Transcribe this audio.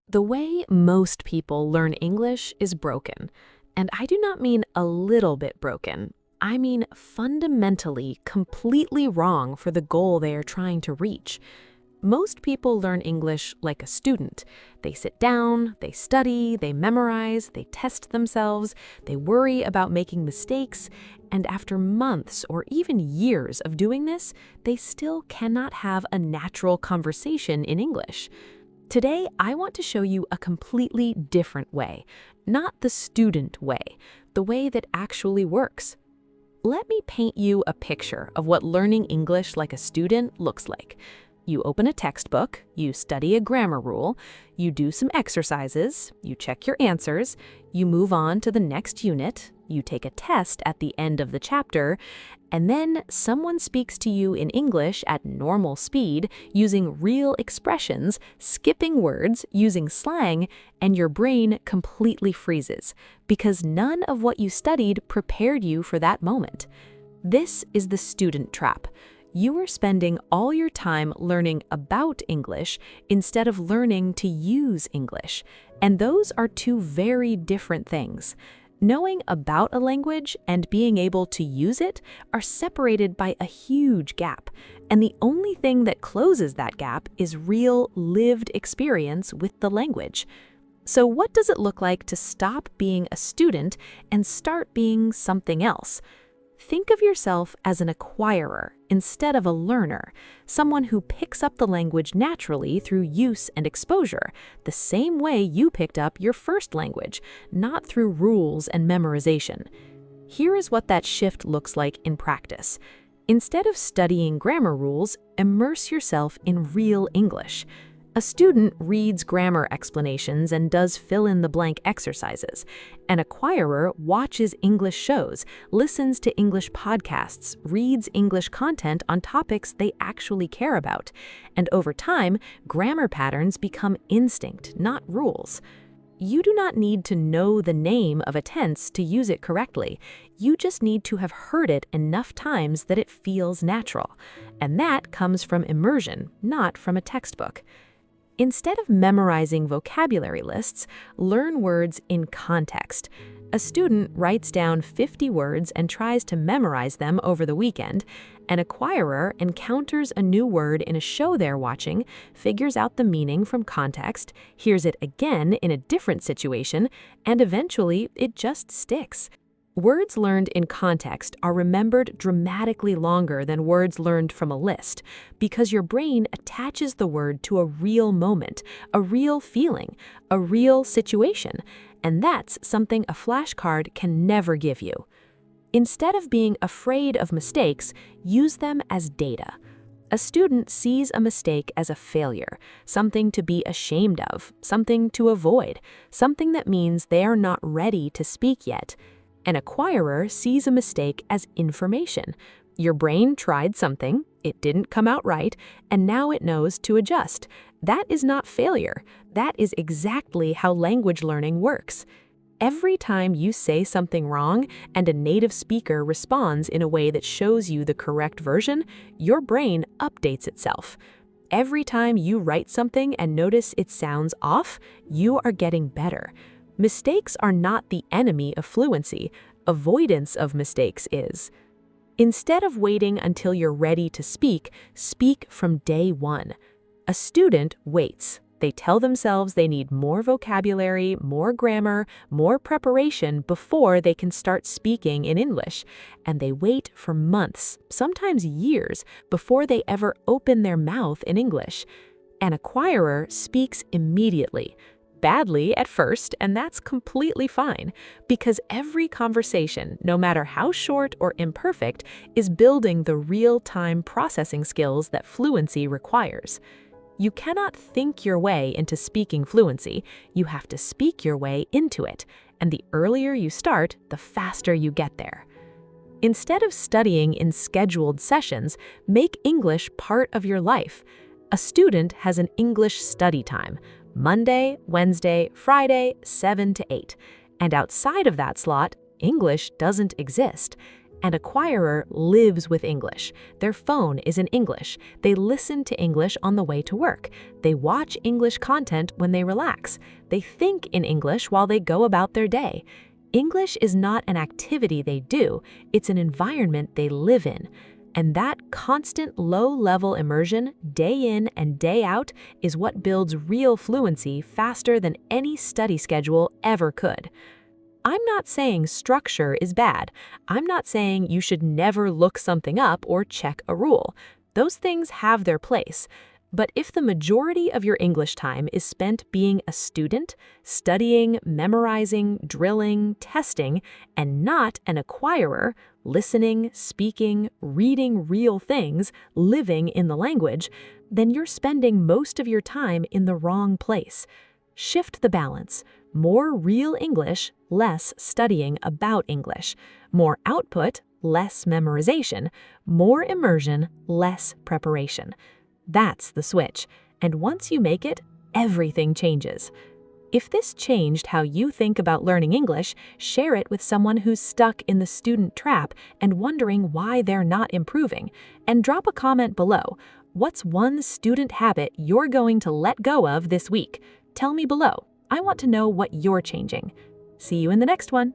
The way most people learn English is broken. And I do not mean a little bit broken. I mean fundamentally, completely wrong for the goal they are trying to reach. Most people learn English like a student. They sit down, they study, they memorize, they test themselves, they worry about making mistakes, and after months or even years of doing this, they still cannot have a natural conversation in English. Today, I want to show you a completely different way, not the student way, the way that actually works. Let me paint you a picture of what learning English like a student looks like. You open a textbook, you study a grammar rule, you do some exercises, you check your answers, you move on to the next unit, you take a test at the end of the chapter, and then someone speaks to you in English at normal speed, using real expressions, skipping words, using slang, and your brain completely freezes, because none of what you studied prepared you for that moment. This is the student trap. You are spending all your time learning about English instead of learning to use English, and those are two very different things. Knowing about a language and being able to use it are separated by a huge gap, and the only thing that closes that gap is real, lived experience with the language. So what does it look like to stop being a student and start being something else? Think of yourself as an acquirer instead of a learner, someone who picks up the language naturally through use and exposure, the same way you picked up your first language, not through rules and memorization. Here is what that shift looks like in practice. Instead of studying grammar rules, immerse yourself in real English. A student reads grammar explanations and does fill-in-the-blank exercises. An acquirer watches English shows, listens to English podcasts, reads English content on topics they actually care about. And over time, grammar patterns become instinct, not rules. You do not need to know the name of a tense to use it correctly. You just need to have heard it enough times that it feels natural. And that comes from immersion, not from a textbook. Instead of memorizing vocabulary lists, learn words in context. A student writes down 50 words and tries to memorize them over the weekend. An acquirer encounters a new word in a show they're watching, figures out the meaning from context, hears it again in a different situation, and eventually it just sticks. Words learned in context are remembered dramatically longer than words learned from a list, because your brain attaches the word to a real moment, a real feeling, a real situation, and that's something a flashcard can never give you. Instead of being afraid of mistakes, use them as data. A student sees a mistake as a failure, something to be ashamed of, something to avoid, something that means they are not ready to speak yet. An acquirer sees a mistake as information. Your brain tried something, it didn't come out right, and now it knows to adjust. That is not failure. That is exactly how language learning works. Every time you say something wrong and a native speaker responds in a way that shows you the correct version, your brain updates itself. Every time you write something and notice it sounds off, you are getting better. Mistakes are not the enemy of fluency. Avoidance of mistakes is. Instead of waiting until you're ready to speak, speak from day one. A student waits. They tell themselves they need more vocabulary, more grammar, more preparation before they can start speaking in English. And they wait for months, sometimes years, before they ever open their mouth in English. An acquirer speaks immediately. Badly at first, and that's completely fine, because every conversation, no matter how short or imperfect, is building the real-time processing skills that fluency requires. You cannot think your way into speaking fluency, you have to speak your way into it, and the earlier you start, the faster you get there. Instead of studying in scheduled sessions, make English part of your life. A student has an English study time, Monday, Wednesday, Friday, 7 to 8. And outside of that slot, English doesn't exist. An acquirer lives with English. Their phone is in English. They listen to English on the way to work. They watch English content when they relax. They think in English while they go about their day. English is not an activity they do, it's an environment they live in. And that constant low-level immersion, day in and day out, is what builds real fluency faster than any study schedule ever could. I'm not saying structure is bad. I'm not saying you should never look something up or check a rule. Those things have their place. But if the majority of your English time is spent being a student, studying, memorizing, drilling, testing, and not an acquirer, listening, speaking, reading real things, living in the language, then you're spending most of your time in the wrong place. Shift the balance. More real English, less studying about English. More output, less memorization. More immersion, less preparation. That's the switch, and once you make it, everything changes. If this changed how you think about learning English, share it with someone who's stuck in the student trap and wondering why they're not improving, and drop a comment below. What's one student habit you're going to let go of this week? Tell me below. I want to know what you're changing. See you in the next one.